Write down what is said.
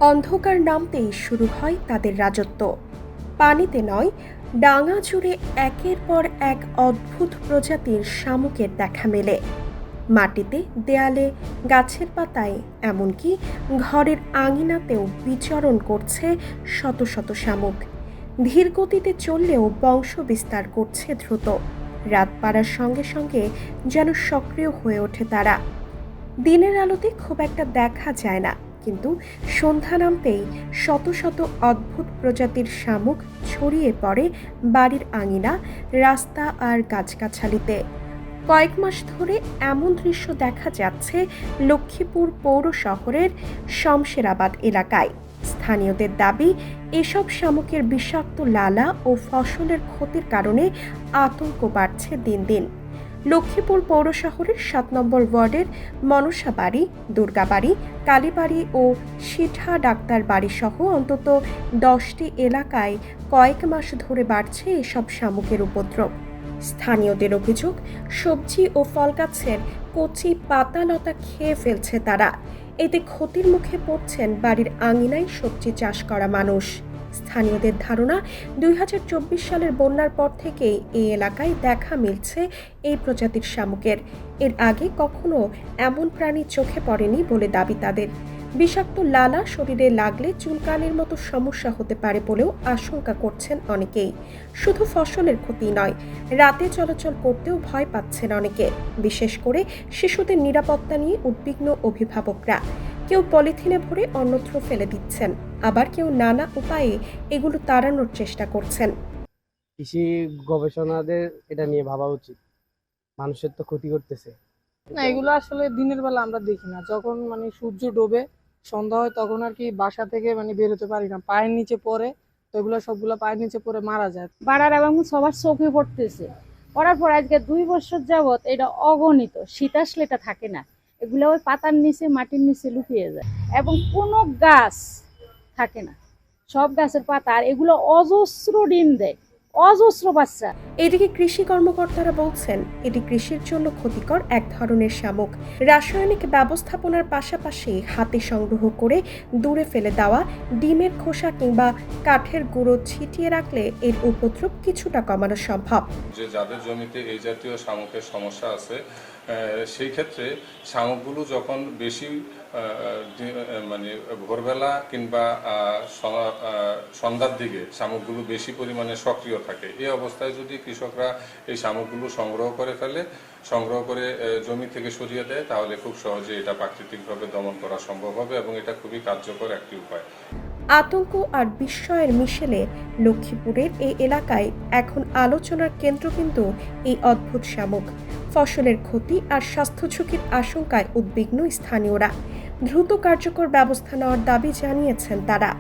অন্ধকার নামতেই শুরু হয় তাদের রাজত্ব। পানিতে নয়, ডাঙা জুড়ে একের পর এক অদ্ভুত প্রজাতির শামুকের দেখা মেলে। মাটিতে, দেয়ালে, গাছের পাতায়, এমনকি ঘরের আঙিনাতেও বিচরণ করছে শত শত শামুক। ধীর গতিতে চললেও বংশ বিস্তার করছে দ্রুত। রাত বাড়ার সঙ্গে সঙ্গে যেন সক্রিয় হয়ে ওঠে তারা। দিনের আলোতে খুব একটা দেখা যায় না, কিন্তু সন্ধ্যা নামতেই শত শত অদ্ভুত প্রজাতির শামুক ছড়িয়ে পড়ে বাড়ির আঙিনা, রাস্তা আর গাছগাছালিতে। কয়েক মাস ধরে এমন দৃশ্য দেখা যাচ্ছে লক্ষ্মীপুর পৌর শহরের শমশেরাবাদ এলাকায়। স্থানীয়দের দাবি, এসব শামুকের বিষাক্ত লালা ও ফসলের ক্ষতির কারণে আতঙ্ক বাড়ছে দিন দিন। লক্ষ্মীপুর পৌর শহরের ৭ নম্বর ওয়ার্ডের মনসাবাড়ি, দুর্গাবাড়ি, কালীবাড়ি ও সিঠা ডাক্তার বাড়ি সহ অন্তত ১০টি এলাকায় কয়েক মাস ধরে বাড়ছে এসব শামুকের উপদ্রব। স্থানীয়দের অভিযোগ, সবজি ও ফল গাছের কচি পাতালতা খেয়ে ফেলছে তারা। এতে ক্ষতির মুখে পড়ছেন বাড়ির আঙিনায় সবজি চাষ করা মানুষ। স্থানীয়দের ধারণা, ২০২৪ সালের বন্যার পর থেকেই এই এলাকায় দেখা মিলছে এই প্রজাতির শামুকের। এর আগে কখনো এমন প্রাণী চোখে পড়েনি বলে দাবি তাদের। বিষাক্ত লালা শরীরে লাগলে চুলকানির মতো সমস্যা হতে পারে বলেও আশঙ্কা করছেন অনেকেই। শুধু ফসলের ক্ষতি নয়, রাতে চলাচল করতেও ভয় পাচ্ছেন অনেকে। বিশেষ করে শিশুদের নিরাপত্তা নিয়ে উদ্বিগ্ন অভিভাবকরা। কেউ পলিথিনে ভরে অন্যত্র ফেলে দিচ্ছেন, আবার কেউ নানা উপায়ে এগুলো তাড়ানোর চেষ্টা করছেন। কৃষি গবেষণাদের এটা নিয়ে ভাবা উচিত, মানুষের তো ক্ষতি করতেছে। না, এগুলো আসলে দিনের বেলা আমরা দেখি না। যখন সূর্য ডোবে, সন্ধ্যা হয়, তখন আর কি বাসা থেকে বেরোতে পারি না, পায়ের নিচে পড়ে, তো এগুলো সবগুলো পায়ের নিচে পড়ে মারা যায়। বাড়ার এবং সবার চোখে পড়তেছে, পড়ার পর আজকে ২ বছর যাবত এটা অগণিত। শীত আসলে এটা থাকে না, এগুলো ওই পাতার নিচে, মাটির নিচে লুকিয়ে যায় এবং কোনো গাছ থাকে না, সব গাছের পাতা। আর এগুলো অজস্র ডিম দেয়, অজস্র বাচ্চা। এদিকে কৃষি কর্মকর্তারা বলছেন, এটি কৃষির জন্য ক্ষতিকর এক ধরনের শামুক। রাসায়নিক ব্যবস্থাপনার পাশাপাশি হাতে সংগ্রহ করে দূরে ফেলে দেওয়া ডিমের খোসা কিংবা কাঠের গুঁড়ো ছিটিয়ে রাখলে এর উপদ্রব কিছুটা কমানো সম্ভব। যে যাদের জমিতে এই জাতীয় শামুকের সমস্যা আছে, সেই ক্ষেত্রে শামুকগুলো যখন বেশি ভোরবেলা কিংবা সন্ধ্যার দিকে শামুকগুলো বেশি পরিমাণে সক্রিয় থাকে, এই অবস্থায় যদি কৃষকরা এই শামুকগুলো সংগ্রহ করে জমি থেকে সরিয়ে দেয়, তাহলে খুব সহজে এটা প্রাকৃতিকভাবে দমন করা সম্ভব হবে এবং এটা খুবই কার্যকর একটি উপায়। আতঙ্ক আর বিস্ময়ের মিশেলে লক্ষ্মীপুরের এই এলাকায় এখন আলোচনার কেন্দ্রবিন্দু এই অদ্ভুত শামুক। ফসলের ক্ষতি আর স্বাস্থ্য ঝুঁকির আশঙ্কায় উদ্বিগ্ন স্থানীয়রা। দ্রুত কার্যকর ব্যবস্থা নেওয়ার দাবি জানিয়েছেন তারা।